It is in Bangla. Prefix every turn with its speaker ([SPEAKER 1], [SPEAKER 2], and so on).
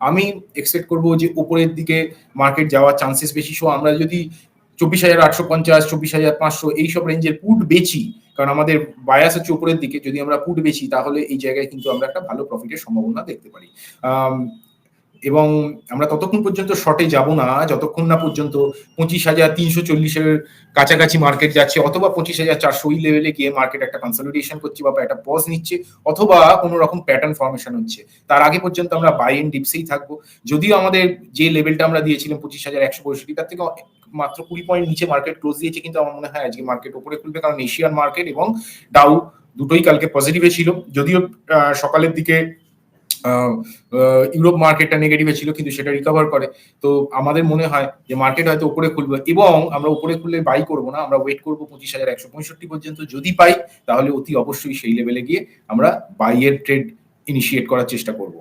[SPEAKER 1] আমি এক্সপেক্ট করবো যে উপরের দিকে মার্কেট যাওয়ার চান্সেস বেশি। সো আমরা যদি ২৪,৮৫০, ২৪,৫০০ এইসব রেঞ্জের পুট বেচি, কারণ আমাদের বায়াস হচ্ছে উপরের দিকে। যদি আমরা পুট বেচি তাহলে এই জায়গায় কিন্তু আমরা একটা ভালো প্রফিটের সম্ভাবনা দেখতে পারি। আম এবং আমরা ততক্ষণ পর্যন্ত শর্টে যাব না যতক্ষণ না পর্যন্ত ২৫,৩৪০ এর কাছাকাছি মার্কেট যাচ্ছে, অথবা ২৫,৪০০ ওই লেভেলে গিয়ে মার্কেট একটা কনসলিডেশন করছে বা একটা পজ নিচ্ছে, অথবা কোন রকম প্যাটার্ন ফরমেশন হচ্ছে। তার আগে পর্যন্ত আমরা বাই এন্ড ডিপসেই থাকবো। যদিও আমাদের যে লেভেলটা আমরা দিয়েছিলাম ২৫,১৬৫ তার থেকে মাত্র ২০ পয়েন্ট নিচে মার্কেট ক্লোজ দিয়েছে, কিন্তু আমার মনে হয় আজকে মার্কেট উপরে খুলবে, কারণ এশিয়ান মার্কেট এবং ডাউ দুটোই কালকে পজিটিভে ছিল। যদিও সকালের দিকে ইউরোপ মার্কেটটা নেগেটিভে ছিল, কিন্তু সেটা রিকভার করে। তো আমাদের মনে হয় যে মার্কেট হয়তো উপরে খুলবে, এবং আমরা উপরে খুললে বাই করব না, আমরা ওয়েট করব ২৫,১৬৫ পর্যন্ত। যদি পাই তাহলে অতি অবশ্যই সেই লেভেলে গিয়ে আমরা বাই এর ট্রেড ইনিশিয়েট করার চেষ্টা করব।